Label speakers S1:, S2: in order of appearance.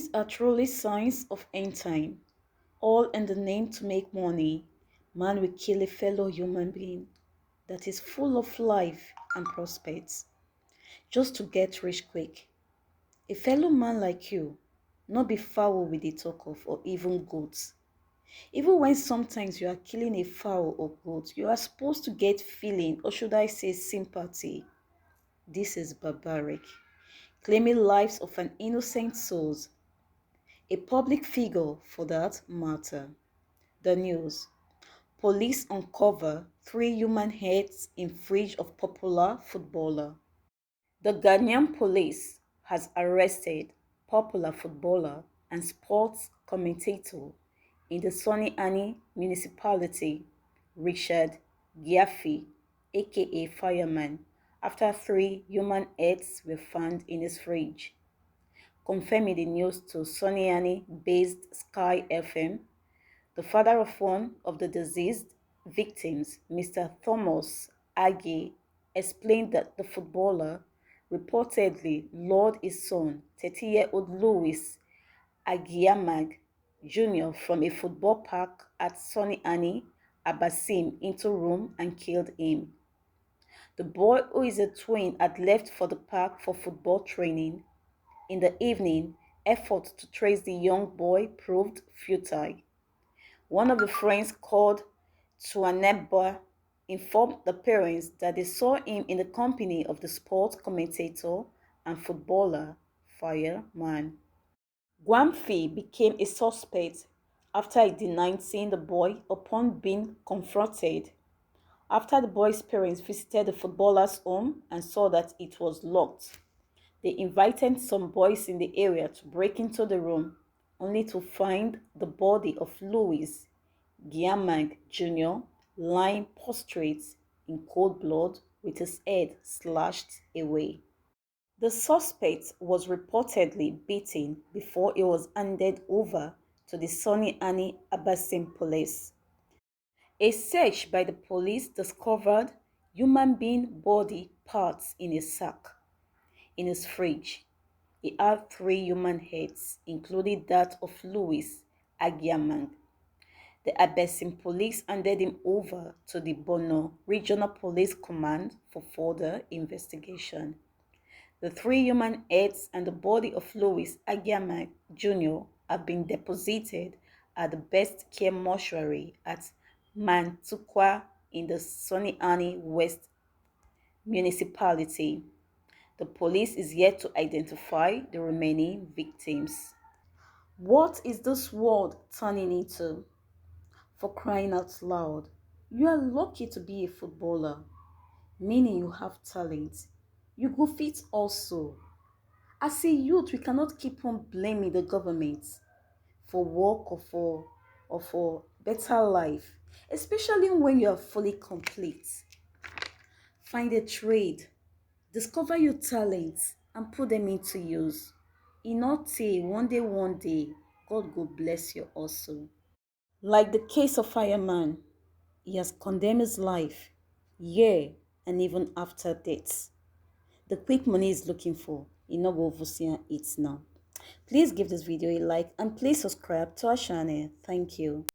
S1: These are truly signs of end time. All in the name to make money, man will kill a fellow human being that is full of life and prospects just to get rich quick. A fellow man like you, not be foul with the talk of or even goats. Even when sometimes you are killing a fowl or goat, you are supposed to get feeling, or should I say sympathy. This is barbaric. Claiming lives of an innocent souls, a public figure for that matter. The news. Police uncover 3 human heads in fridge of popular footballer. The Ghanaian police has arrested popular footballer and sports commentator in the Sonny Ani municipality, Richard Giafi, aka Fireman, after 3 human heads were found in his fridge. Confirming the news to Sonny Ani-based Sky FM, the father of one of the deceased victims, Mr. Thomas Agee, explained that the footballer reportedly lured his son, 30-year-old Louis Agiamag Jr., from a football park at Sonny Ani Abasim into room and killed him. The boy, who is a twin, had left for the park for football training. In the evening, efforts to trace the young boy proved futile. One of the friends, called Tuaneba, informed the parents that they saw him in the company of the sports commentator and footballer Fireman. Guamfi became a suspect after he denied seeing the boy upon being confronted. After the boy's parents visited the footballer's home and saw that it was locked, they invited some boys in the area to break into the room, only to find the body of Louis Giamag Jr. lying prostrate in cold blood with his head slashed away. The suspect was reportedly beaten before he was handed over to the Sonny Ani Abasim police. A search by the police discovered human being body parts in a sack in his fridge. He had 3 human heads, including that of Louis Agiamang. The Abesim police handed him over to the Bono Regional Police Command for further investigation. The 3 human heads and the body of Louis Agiamang Jr. have been deposited at the Best Care Mortuary at Mantukwa in the Sonny Ani West municipality. The police is yet to identify the remaining victims. What is this world turning into? For crying out loud, you are lucky to be a footballer, meaning you have talent. You go fit also. As a youth, we cannot keep on blaming the government for work or for better life, especially when you are fully complete. Find a trade, discover your talents, and put them into use. Inote, one day, God will bless you also. Like the case of Fireman, he has condemned his life, yeah, and even after death. The quick money is looking for, Inogo Vusia it now. Please give this video a like and please subscribe to our channel. Thank you.